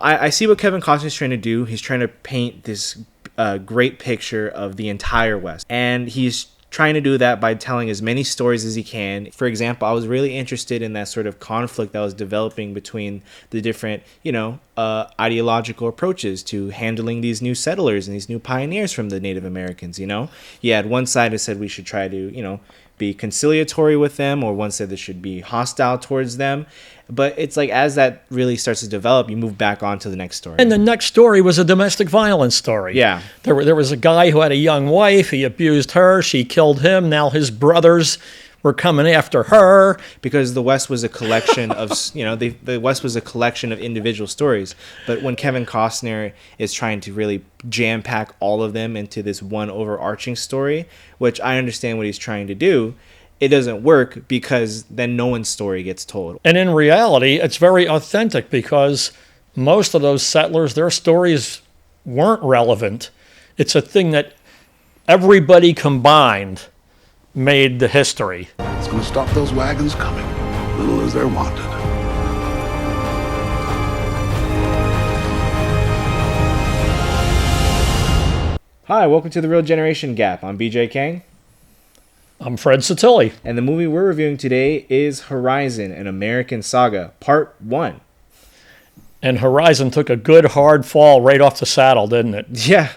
I see what Kevin Costner's trying to do. He's trying to paint this great picture of the entire West. And he's trying to do that by telling as many stories as he can. For example, I was really interested in that sort of conflict that was developing between the different, ideological approaches to handling these new settlers and these new pioneers from the Native Americans. You had one side that said we should try to, be conciliatory with them, or one said this should be hostile towards them. But it's like, as that really starts to develop, you move back on to the next story. And the next story was a domestic violence story. Yeah. There was a guy who had a young wife. He abused her. She killed him. Now his brothers were coming after her. Because the West was a collection of, the West was a collection of individual stories. But when Kevin Costner is trying to really jam pack all of them into this one overarching story, which I understand what he's trying to do, it doesn't work, because then no one's story gets told. And in reality, it's very authentic, because most of those settlers, their stories weren't relevant. It's a thing that everybody combined made the history. It's going to stop those wagons coming, little as they're wanted. Hi, welcome to The Real Generation Gap. I'm BJ Kang. I'm Fred Satilli. And the movie we're reviewing today is Horizon, an American Saga, Part 1. And Horizon took a good hard fall right off the saddle, didn't it? Yeah.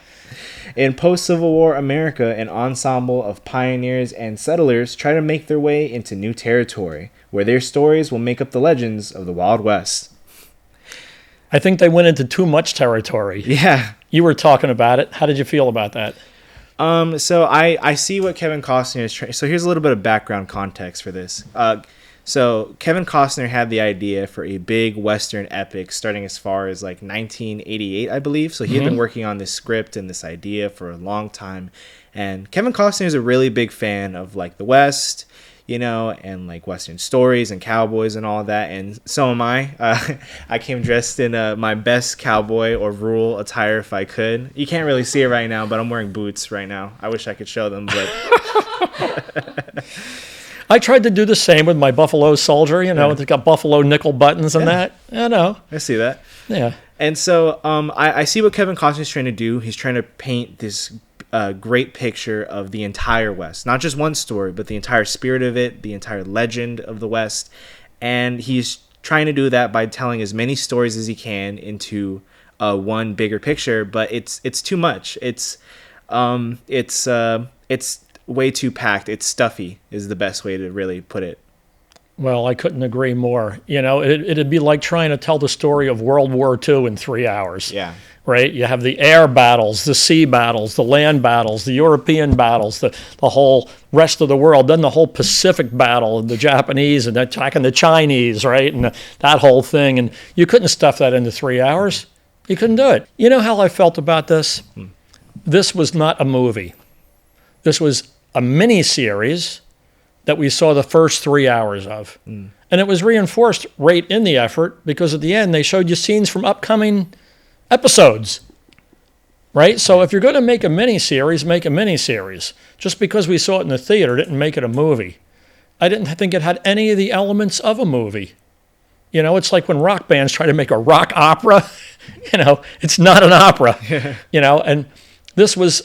In post-Civil War America, an ensemble of pioneers and settlers try to make their way into new territory, where their stories will make up the legends of the Wild West. I think they went into too much territory. Yeah. You were talking about it. How did you feel about that? So I see what Kevin Costner is trying. So here's a little bit of background context for this. So Kevin Costner had the idea for a big Western epic starting as far as like 1988, I believe. So he had been working on this script and this idea for a long time. And Kevin Costner is a really big fan of like the West, and like Western stories and cowboys and all that. And so am I. I came dressed in my best cowboy or rural attire if I could. You can't really see it right now, but I'm wearing boots right now. I wish I could show them, but... I tried to do the same with my Buffalo Soldier, It's got Buffalo nickel buttons and that. I see that. Yeah. And so I see what Kevin Costner's trying to do. He's trying to paint this great picture of the entire West. Not just one story, but the entire spirit of it, the entire legend of the West. And he's trying to do that by telling as many stories as he can into one bigger picture, but it's too much. It's way too packed. It's stuffy is the best way to really put it. Well, I couldn't agree more. It'd be like trying to tell the story of World War II in 3 hours. Yeah. Right? You have the air battles, the sea battles, the land battles, the European battles, the whole rest of the world, then the whole Pacific battle, the Japanese and attacking the Chinese, right? And that whole thing. And you couldn't stuff that into 3 hours. You couldn't do it. You know how I felt about this? This was not a movie. This was a mini-series that we saw the first 3 hours of. And it was reinforced right in the effort, because at the end they showed you scenes from upcoming episodes, right? So if you're going to make a mini-series, make a mini-series. Just because we saw it in the theater didn't make it a movie. I didn't think it had any of the elements of a movie. It's like when rock bands try to make a rock opera, it's not an opera, and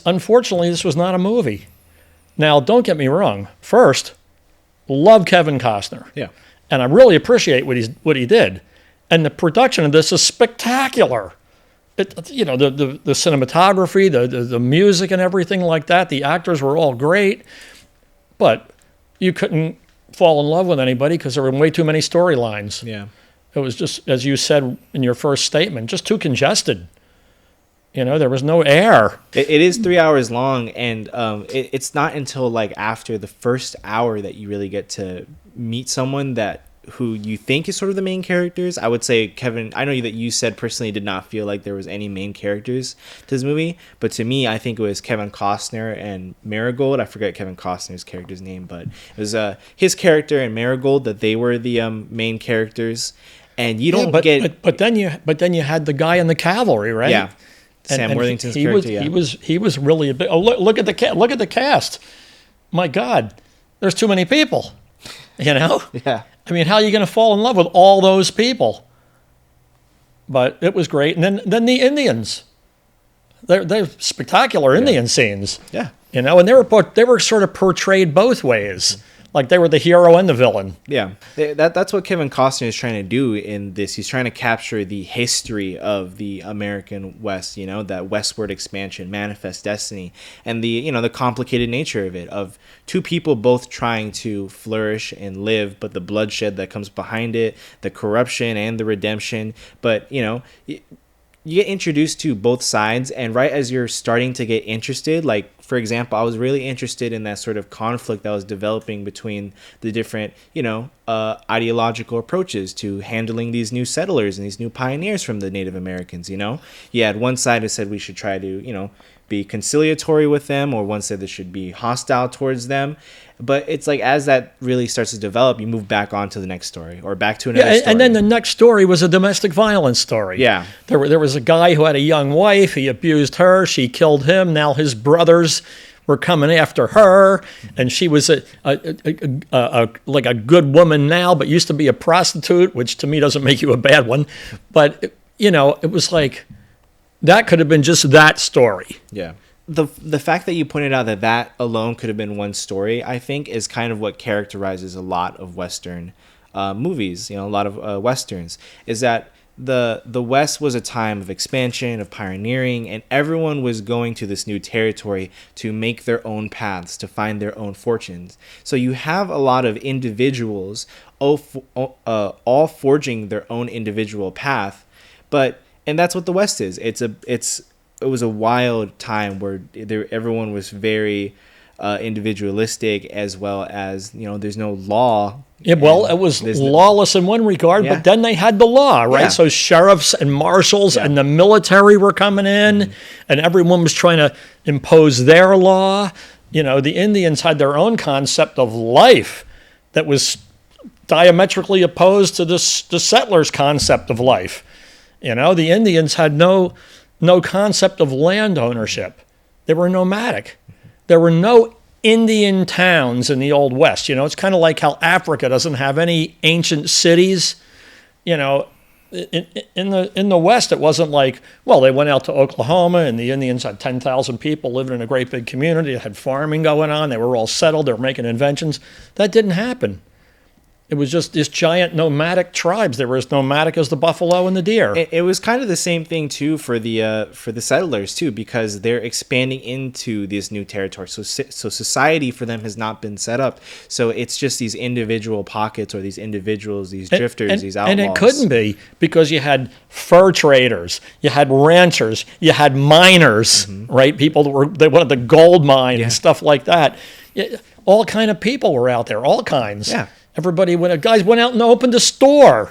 unfortunately, this was not a movie. Now, don't get me wrong. First, love Kevin Costner. Yeah. And I really appreciate what he did. And the production of this is spectacular. The cinematography, the music and everything like that. The actors were all great. But you couldn't fall in love with anybody because there were way too many storylines. Yeah. It was just, as you said in your first statement, just too congested. There was no air. It is 3 hours long, and it's not until like after the first hour that you really get to meet someone who you think is sort of the main characters. I would say, Kevin, I know that you said personally did not feel like there was any main characters to this movie, but to me, I think it was Kevin Costner and Marigold. I forget Kevin Costner's character's name, but it was his character and Marigold, that they were the main characters. And you don't but then you had the guy in the cavalry, right? Yeah. Sam Worthington's character, He was really a big... Oh, look at the cast. My God, there's too many people, Yeah. I mean, how are you going to fall in love with all those people? but it was great. And then the Indians, they're spectacular Indian scenes. Yeah. You know, and they were sort of portrayed both ways. Like they were the hero and the villain. Yeah, that's what Kevin Costner is trying to do in this. He's trying to capture the history of the American West, you know, that westward expansion, Manifest Destiny, and the complicated nature of it, of two people both trying to flourish and live, but the bloodshed that comes behind it, the corruption and the redemption. But, you get introduced to both sides, and right as you're starting to get interested, like for example, I was really interested in that sort of conflict that was developing between the different ideological approaches to handling these new settlers and these new pioneers from the Native Americans. You had one side who said we should try to be conciliatory with them, or one said this should be hostile towards them. But it's like, as that really starts to develop, you move back on to the next story, or back to another story. And then the next story was a domestic violence story. Yeah. There was a guy who had a young wife. He abused her. She killed him. Now his brothers were coming after her, and she was like a good woman now, but used to be a prostitute, which to me doesn't make you a bad one. But, it was like, that could have been just that story. Yeah. The fact that you pointed out that alone could have been one story, I think, is kind of what characterizes a lot of Western movies, a lot of Westerns, is that the West was a time of expansion, of pioneering, and everyone was going to this new territory to make their own paths, to find their own fortunes. So you have a lot of individuals all forging their own individual path, and that's what the West is. It was a wild time where everyone was very individualistic, as well as, there's no law. Yeah, well, it was lawless in one regard, but then they had the law, right? Yeah. So sheriffs and marshals and the military were coming in, and everyone was trying to impose their law. The Indians had their own concept of life that was diametrically opposed to the settlers' concept of life. The Indians had no concept of land ownership. They were nomadic. There were no Indian towns in the Old West. It's kind of like how Africa doesn't have any ancient cities. In the West, it wasn't like, well, they went out to Oklahoma and the Indians had 10,000 people living in a great big community. They had farming going on. They were all settled. They were making inventions. That didn't happen. It was just these giant nomadic tribes. They were as nomadic as the buffalo and the deer. It was kind of the same thing too for the settlers too, because they're expanding into this new territory. So society for them has not been set up. So it's just these individual pockets, or these individuals, these drifters, these outlaws. And it couldn't be, because you had fur traders, you had ranchers, you had miners, right? People they wanted the gold mine and stuff like that. All kind of people were out there, all kinds. Yeah. Guys went out and opened a store,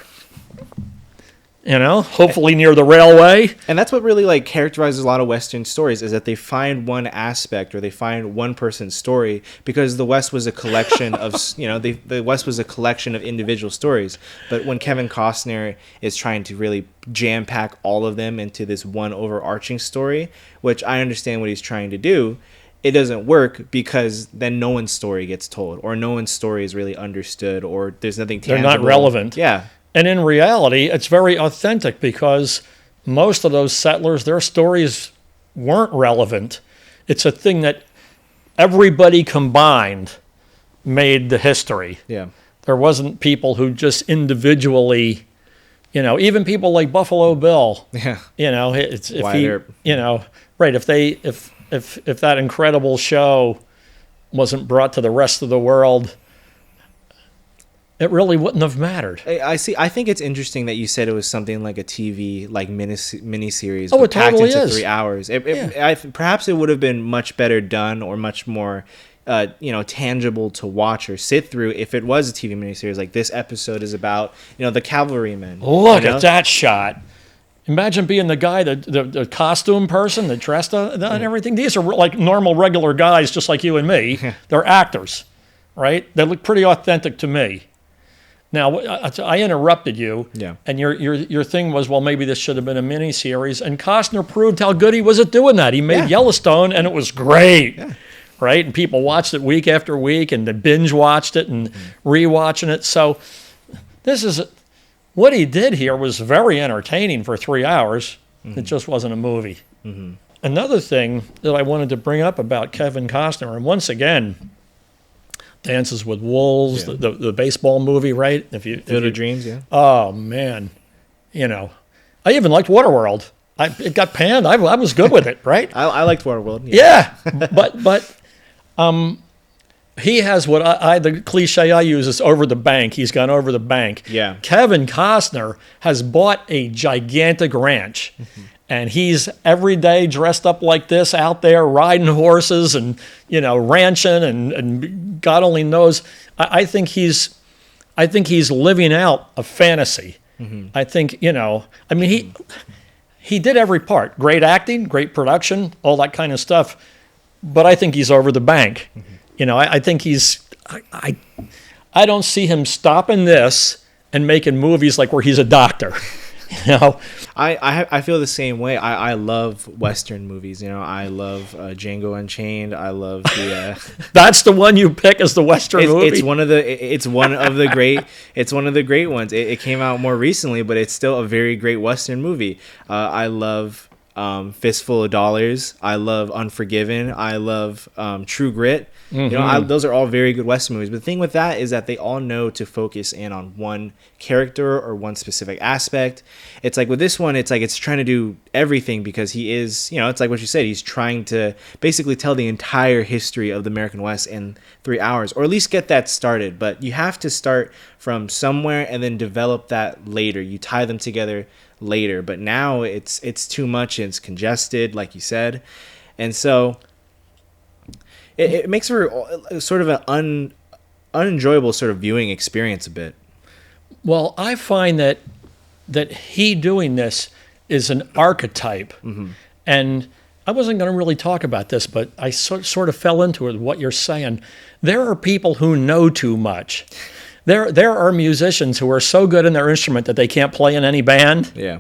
hopefully near the railway. And that's what really characterizes a lot of Western stories, is that they find one aspect, or they find one person's story, because the West was a collection of, the West was a collection of individual stories. But when Kevin Costner is trying to really jam pack all of them into this one overarching story, which I understand what he's trying to do, it doesn't work, because then no one's story gets told, or no one's story is really understood, or there's nothing tangible. They're not relevant. Yeah. And in reality, it's very authentic, because most of those settlers, their stories weren't relevant. It's a thing that everybody combined made the history. Yeah. There wasn't people who just individually, even people like Buffalo Bill. Yeah. If that incredible show wasn't brought to the rest of the world, it really wouldn't have mattered. I see. I think it's interesting that you said it was something like a TV miniseries, it packed totally into is. 3 hours. Perhaps it would have been much better done, or much more tangible to watch or sit through, if it was a TV miniseries. Like, this episode is about the cavalrymen. Look at that shot. Imagine being the guy, the costume person that dressed and everything. These are like normal, regular guys, just like you and me. They're actors, right? They look pretty authentic to me. Now, I interrupted you, and your thing was, well, maybe this should have been a miniseries. And Costner proved how good he was at doing that. He made Yellowstone, and it was great, right? And people watched it week after week, and they binge watched it and rewatching it. So this is what he did here was very entertaining for 3 hours. It just wasn't a movie. Another thing that I wanted to bring up about Kevin Costner, and once again, Dances with Wolves, the baseball movie, right? Field of Dreams, yeah. Oh man, I even liked Waterworld. It got panned. I was good with it, right? I liked Waterworld. Yeah, but he has what the cliche I use is over the bank. He's gone over the bank. Yeah. Kevin Costner has bought a gigantic ranch. And he's every day dressed up like this out there riding horses and, ranching and God only knows. I think he's living out a fantasy. I think, he did every part. Great acting, great production, all that kind of stuff. But I think he's over the bank. I think I don't see him stopping this and making movies like where he's a doctor. I feel the same way. I love Western movies. I love Django Unchained. I love the. That's the one you pick as the Western movie. It's one of the great ones. It came out more recently, but it's still a very great Western movie. I love Fistful of Dollars. I love Unforgiven. I love True Grit. Those are all very good Western movies. But the thing with that is that they all know to focus in on one character or one specific aspect. It's like with this one, it's like it's trying to do everything because he is, it's like what you said. He's trying to basically tell the entire history of the American West in 3 hours, or at least get that started. But you have to start from somewhere and then develop that later. You tie them together later. But now it's too much and it's congested, like you said. And so it makes for sort of an unenjoyable sort of viewing experience a bit. Well, I find that he doing this is an archetype. And I wasn't going to really talk about this, but I sort of fell into it, what you're saying. There are people who know too much. There are musicians who are so good in their instrument that they can't play in any band. Yeah.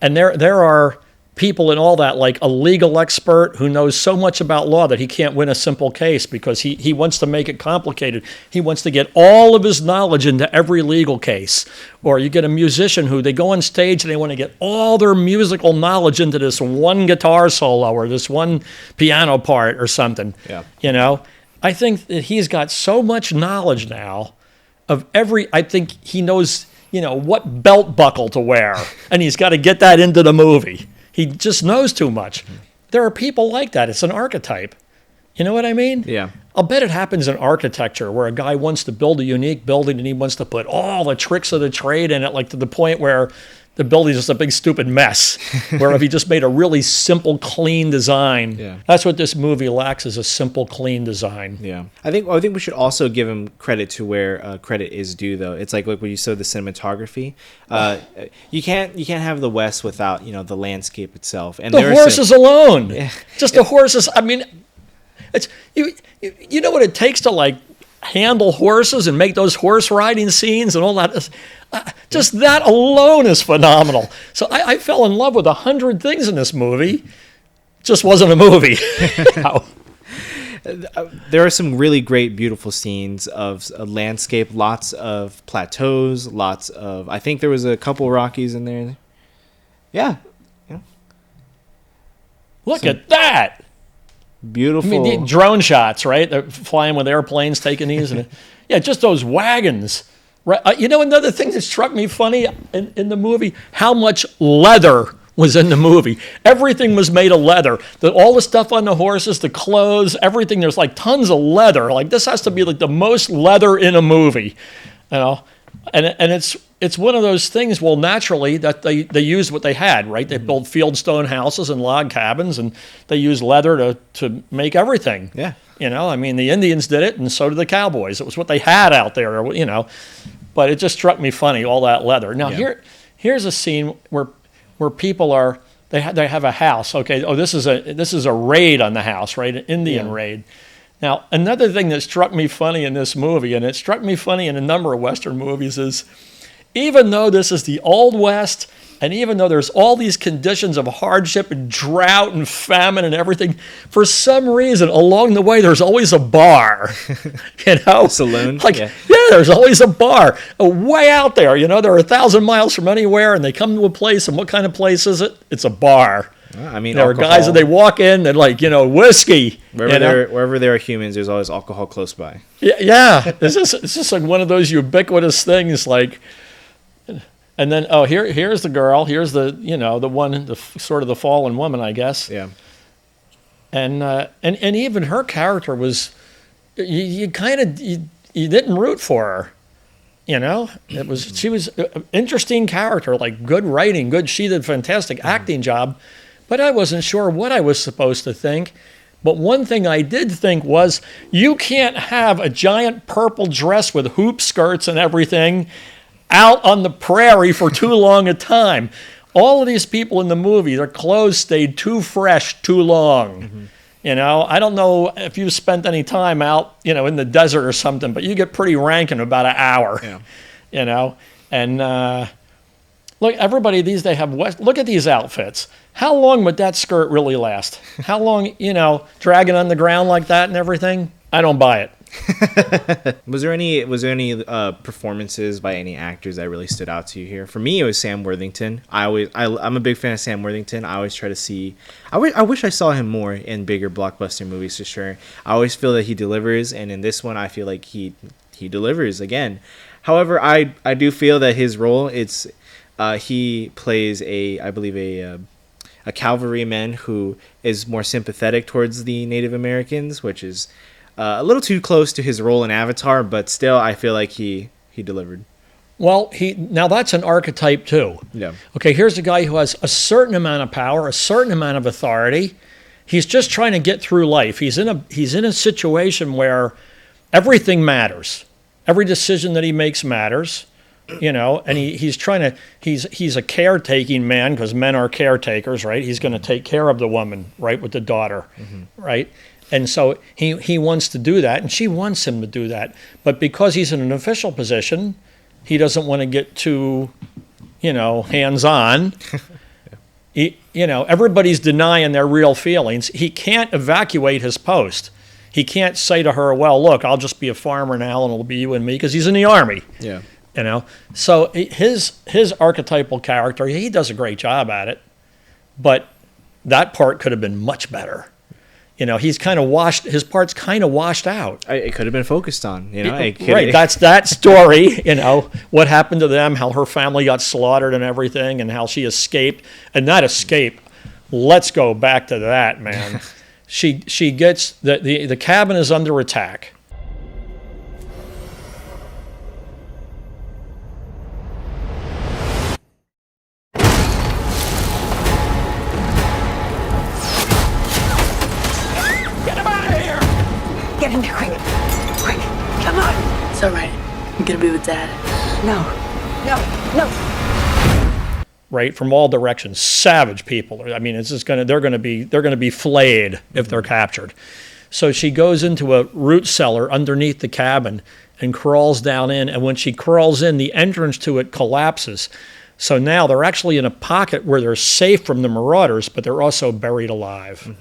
And there are people and all that, like a legal expert who knows so much about law that he can't win a simple case because he wants to make it complicated. He wants to get all of his knowledge into every legal case. Or you get a musician who they go on stage and they want to get all their musical knowledge into this one guitar solo or this one piano part or something. Yeah. I think that he's got so much knowledge now of I think he knows, what belt buckle to wear, and he's got to get that into the movie. He just knows too much. There are people like that. It's an archetype. You know what I mean? Yeah. I'll bet it happens in architecture where a guy wants to build a unique building and he wants to put all the tricks of the trade in it, like to the point where the building's just a big stupid mess. Where if he just made a really simple, clean design, that's what this movie lacks, is a simple, clean design. Yeah, I think we should also give him credit to where credit is due, though. It's like when you saw the cinematography. You can't have the West without the landscape itself and the horses alone. Just the horses. I mean, it's you know what it takes to like handle horses and make those horse riding scenes and all that. Just that alone is phenomenal. So I fell in love with 100 things in this movie. Just wasn't a movie. There are some really great, beautiful scenes of a landscape, lots of plateaus, lots of, I think there was a couple Rockies in there. Yeah. Look at that. Beautiful. I mean, the drone shots, right? They're flying with airplanes, taking these. And just those wagons. Right. Another thing that struck me funny in the movie, how much leather was in the movie. Everything was made of leather. All the stuff on the horses, the clothes, everything. There's like tons of leather. Like this has to be like the most leather in a movie, And it's one of those things. Well, naturally that they used what they had, right? They built fieldstone houses and log cabins, and they used leather to make everything. Yeah. The Indians did it, and so did the cowboys. It was what they had out there, But it just struck me funny, all that leather. Now here's a scene where people are they have a house. Okay, this is a raid on the house, right? An Indian raid. Now another thing that struck me funny in this movie, and it struck me funny in a number of Western movies, is even though this is the Old West And even though there's all these conditions of hardship and drought and famine and everything, for some reason along the way there's always a bar, Saloon. Like, Yeah. there's always a bar way out there. They're 1,000 miles from anywhere, and they come to a place. And what kind of place is it? It's a bar. I mean, There are guys that they walk in and whiskey. Wherever there are humans, there's always alcohol close by. Yeah. It's just like one of those ubiquitous things. Like, and then here's the girl. Here's the the one, the sort of the fallen woman, I guess. Yeah. And even her character was, you didn't root for her. She was an interesting character, like good writing, she did a fantastic acting job, but I wasn't sure what I was supposed to think. But one thing I did think was, you can't have a giant purple dress with hoop skirts and everything out on the prairie for too long a time. All of these people in the movie, their clothes stayed too fresh too long. I don't know if you've spent any time out, in the desert or something, but you get pretty rank in about an hour. Yeah. And look, everybody these days look at these outfits. How long would that skirt really last? How long, dragging on the ground like that and everything? I don't buy it. Was there any performances by any actors that really stood out to you here? For me, it was Sam Worthington. I'm a big fan of Sam Worthington. I always try to see. I wish I saw him more in bigger blockbuster movies, for sure. I always feel that he delivers, and in this one, I feel like he delivers again. However, I do feel that his role, he plays I believe a cavalryman who is more sympathetic towards the Native Americans, which is a little too close to his role in Avatar, but still, I feel like he delivered. Well, now that's an archetype too. Yeah. Okay, here's a guy who has a certain amount of power, a certain amount of authority. He's just trying to get through life. He's in a situation where everything matters. Every decision that he makes matters. And he's a caretaking man, because men are caretakers, right? He's going to take care of the woman, right, with the daughter, right? And so he wants to do that, and she wants him to do that. But because he's in an official position, he doesn't want to get too, hands-on. Everybody's denying their real feelings. He can't evacuate his post. He can't say to her, well, look, I'll just be a farmer now, and it'll be you and me, because he's in the army. Yeah. So his archetypal character, he does a great job at it, but that part could have been much better. He's kind of his part's kind of washed out. It could have been focused on, Right, that's that story, what happened to them, how her family got slaughtered and everything, and how she escaped. And that escape, let's go back to that, man. She gets, the cabin is under attack. Get in there, quick. Quick. Come on. It's all right. I'm gonna be with Dad. No. Right, from all directions, savage people. I mean, they're gonna be flayed if they're captured. So she goes into a root cellar underneath the cabin and crawls down in. And when she crawls in, the entrance to it collapses. So now they're actually in a pocket where they're safe from the marauders, but they're also buried alive.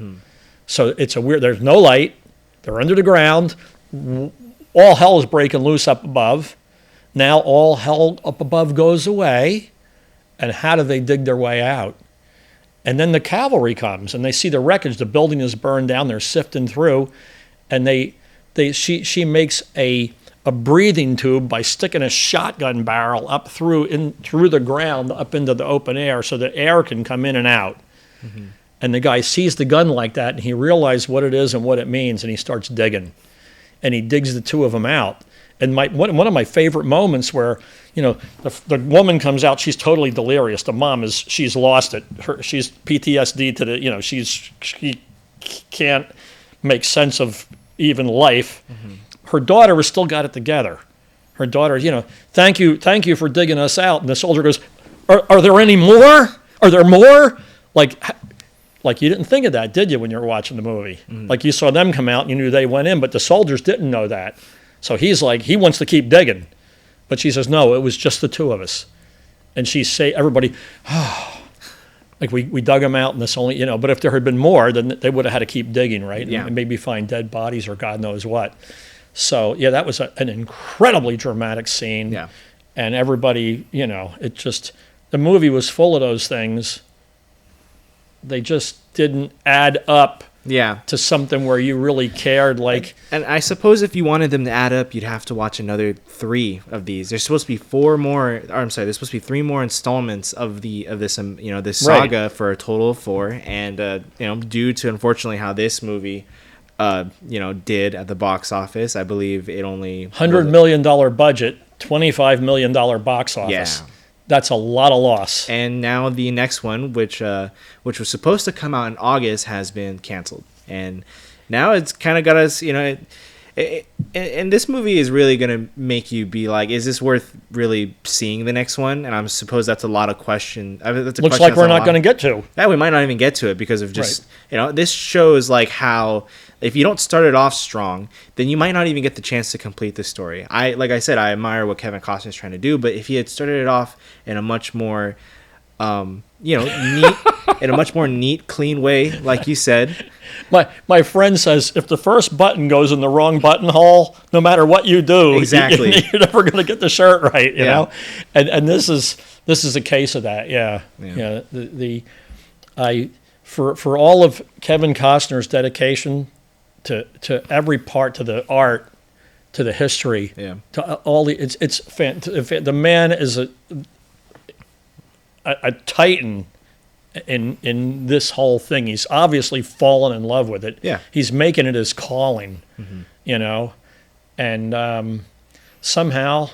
So it's there's no light. They're under the ground. All hell is breaking loose up above. Now all hell up above goes away. And how do they dig their way out? And then the cavalry comes, and they see the wreckage. The building is burned down. They're sifting through. And she makes a breathing tube by sticking a shotgun barrel up through the ground up into the open air so that air can come in and out. And the guy sees the gun like that, and he realizes what it is and what it means, and he starts digging. And he digs the two of them out. And one of my favorite moments where, the woman comes out, she's totally delirious. The mom she's lost it. She's PTSD to the, she can't make sense of even life. Her daughter has still got it together. Her daughter, thank you for digging us out. And the soldier goes, are there any more? Are there more? Like you didn't think of that, did you, when you were watching the movie? Like you saw them come out and you knew they went in, but the soldiers didn't know that. So he's like, he wants to keep digging. But she says, no, it was just the two of us. and she say everybody, like we dug them out, and this only, you know. But if there had been more, then they would have had to keep digging, right? Yeah. And maybe find dead bodies or God knows what. So yeah, that was an incredibly dramatic scene. Yeah. And everybody, you know, it just, the movie was full of those things. They just didn't add up Yeah. to something where you really cared. Like, And I suppose if you wanted them to add up, you'd have to watch another 3 of these. There's supposed to be 4 more. Or I'm sorry, there's supposed to be 3 more installments of this this saga for a total of 4. And due to unfortunately how this movie, did at the box office, I believe it only $100 million budget, $25 million box office. Yeah. That's a lot of loss. And now the next one, which was supposed to come out in August, has been canceled. And now it's kind of got us, and this movie is really going to make you be like, is this worth really seeing the next one? And I suppose that's a lot of question. That's a Looks question like that's we're a not lot. going to get to. Yeah, we might not even get to it because of just, this shows like how if you don't start it off strong, then you might not even get the chance to complete the story. Like I said, I admire what Kevin Costner is trying to do, but if he had started it off in a much more, neat, in a much more neat, clean way, like you said. My friend says if the first button goes in the wrong buttonhole, no matter what you do, Exactly. you're never going to get the shirt right, you Yeah. know. And this is a case of that. Yeah. For all of Kevin Costner's dedication to every part, to the art, to the history, Yeah. to all the the man is a titan in this whole thing. He's obviously fallen in love with it. Yeah. He's making it his calling, and somehow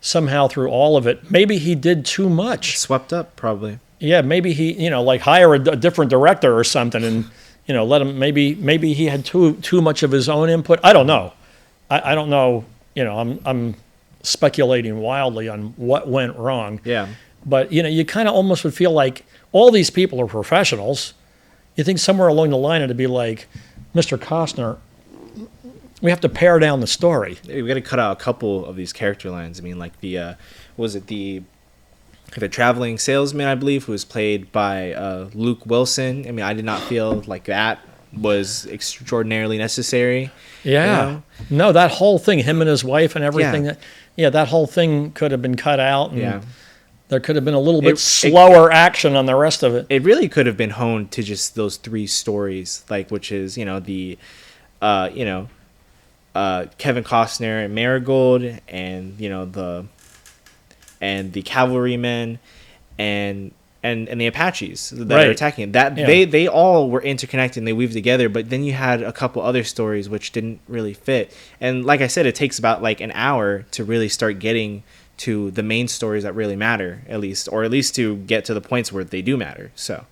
through all of it, maybe he did too much. Swept up, probably. Yeah, maybe he, like hire a different director or something, and let him. Maybe he had too much of his own input. I don't know. I don't know. I'm speculating wildly on what went wrong. Yeah. But you kind of almost would feel like all these people are professionals. You think somewhere along the line it'd be like, Mr. Costner, we have to pare down the story. We got to cut out a couple of these character lines. I mean, like the traveling salesman, I believe, who was played by Luke Wilson. I mean, I did not feel like that was extraordinarily necessary. Yeah. No, that whole thing, him and his wife and everything. That whole thing could have been cut out. And there could have been a little bit slower action on the rest of it. It really could have been honed to just those 3 stories, like which is Kevin Costner and Marigold, and the cavalrymen, and the Apaches that are attacking. They all were interconnected and they weaved together. But then you had a couple other stories which didn't really fit. And like I said, it takes about like an hour to really start getting to the main stories that really matter, at least to get to the points where they do matter. So.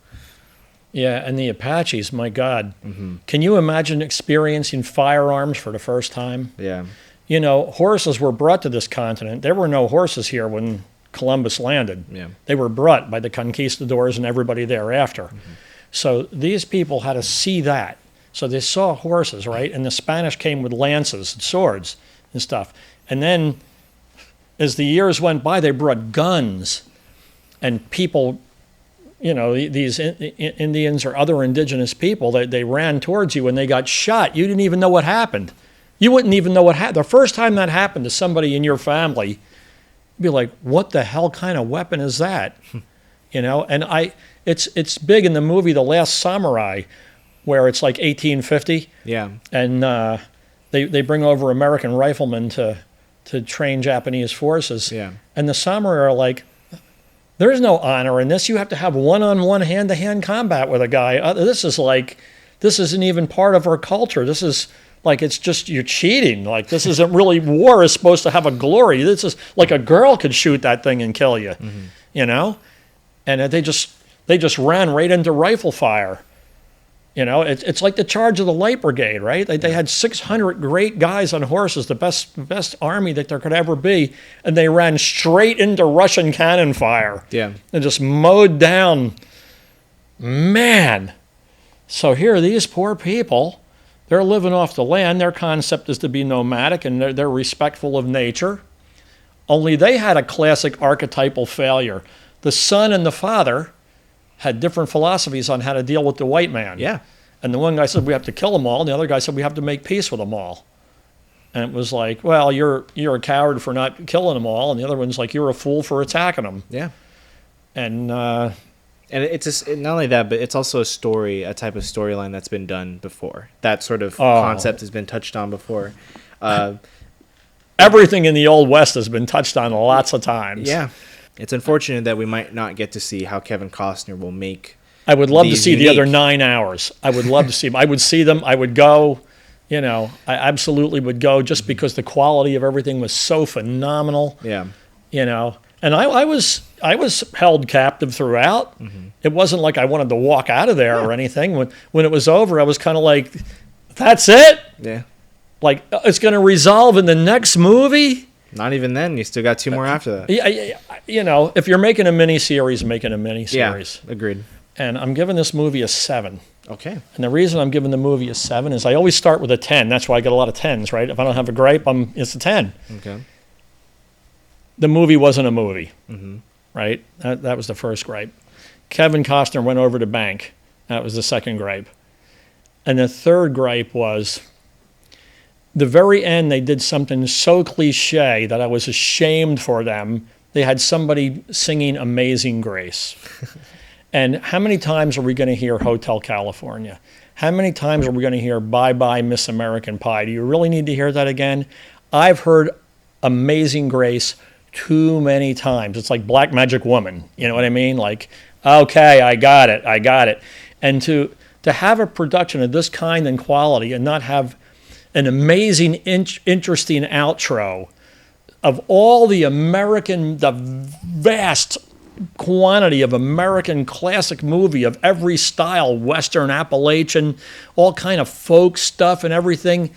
Yeah, and the Apaches, my God. Mm-hmm. Can you imagine experiencing firearms for the first time? Yeah. Horses were brought to this continent. There were no horses here when Columbus landed. Yeah. They were brought by the conquistadors and everybody thereafter. Mm-hmm. So these people had to see that. So they saw horses, right? And the Spanish came with lances and swords and stuff. And then as the years went by, they brought guns, and people, these Indians or other indigenous people, they ran towards you and they got shot. You didn't even know what happened. You wouldn't even know what happened. The first time that happened to somebody in your family, you'd be like, what the hell kind of weapon is that? And it's big in the movie The Last Samurai, where it's like 1850. Yeah. And they bring over American riflemen to train Japanese forces. Yeah. And the samurai are like, there's no honor in this. You have to have one-on-one, hand-to-hand combat with a guy. This isn't even part of our culture. This is like, it's just, you're cheating. Like, this isn't really, war is supposed to have a glory. This is like a girl could shoot that thing and kill you, And they just ran right into rifle fire. It's like the charge of the Light Brigade, right? They had 600 great guys on horses, the best army that there could ever be, and they ran straight into Russian cannon fire. Yeah. And just mowed down. Man. So here are these poor people. They're living off the land. Their concept is to be nomadic, and they're respectful of nature. Only they had a classic archetypal failure. The son and the father had different philosophies on how to deal with the white man. Yeah. And the one guy said, we have to kill them all. And the other guy said, we have to make peace with them all. And it was like, well, you're a coward for not killing them all. And the other one's like, you're a fool for attacking them. Yeah. And it's just, not only that, but it's also a type of storyline that's been done before. That sort of concept has been touched on before. Everything in the Old West has been touched on lots of times. Yeah. It's unfortunate that we might not get to see how Kevin Costner will make. I would love to see unique. the other 9 hours. I would love to see them. I would see them. I would go. I absolutely would go just because the quality of everything was so phenomenal. Yeah. And I was held captive throughout. Mm-hmm. It wasn't like I wanted to walk out of there or anything. When it was over, I was kind of like, that's it? Yeah. Like, it's going to resolve in the next movie? Not even then. You still got 2 more after that. If you're making a miniseries, making a miniseries. Yeah, agreed. And I'm giving this movie a 7. Okay. And the reason I'm giving the movie a 7 is I always start with a 10. That's why I get a lot of 10s, right? If I don't have a gripe, it's a 10. Okay. The movie wasn't a movie, mm-hmm. right? That was the first gripe. Kevin Costner went over to bank. That was the second gripe. And the third gripe was the very end, they did something so cliche that I was ashamed for them. They had somebody singing Amazing Grace. And how many times are we going to hear Hotel California? How many times are we going to hear Bye Bye Miss American Pie? Do you really need to hear that again? I've heard Amazing Grace too many times. It's like Black Magic Woman. You know what I mean? Like, okay, I got it. And to have a production of this kind and quality and not have an amazing, interesting outro of all the vast quantity of American classic movie of every style, Western, Appalachian, all kind of folk stuff and everything.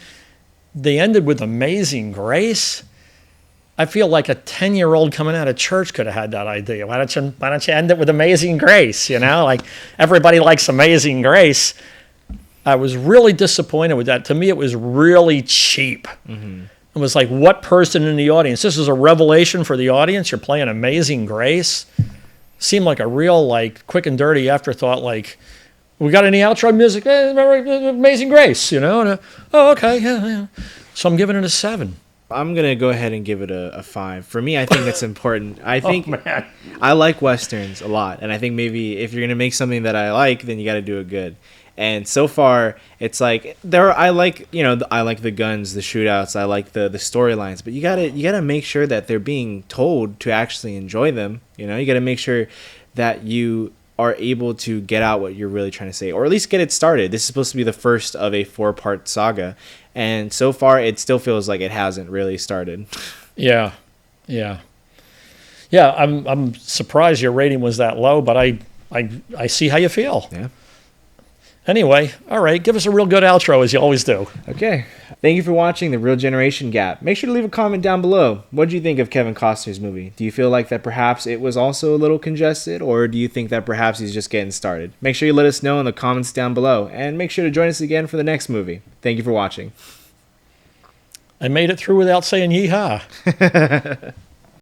They ended with Amazing Grace. I feel like a 10-year-old coming out of church could have had that idea. Why don't you end it with Amazing Grace? Like everybody likes Amazing Grace. I was really disappointed with that. To me, it was really cheap. Mm-hmm. It was like, what person in the audience? This is a revelation for the audience. You're playing Amazing Grace. Seemed like a real, like, quick and dirty afterthought. Like, we got any outro music? Amazing Grace, And, oh, okay, yeah. So I'm giving it a 7. I'm going to go ahead and give it a 5. For me, I think it's important. I think I like Westerns a lot. And I think maybe if you're going to make something that I like, then you got to do it good. And so far, it's like I like the guns, the shootouts, I like the storylines, but you gotta make sure that they're being told to actually enjoy them. You gotta make sure that you are able to get out what you're really trying to say, or at least get it started. This is supposed to be the first of a 4-part saga, and so far, it still feels like it hasn't really started. Yeah. I'm surprised your rating was that low, but I see how you feel. Yeah. Anyway, all right, give us a real good outro as you always do. Okay. Thank you for watching The Real Generation Gap. Make sure to leave a comment down below. What did you think of Kevin Costner's movie? Do you feel like that perhaps it was also a little congested, or do you think that perhaps he's just getting started? Make sure you let us know in the comments down below, and make sure to join us again for the next movie. Thank you for watching. I made it through without saying yee-haw.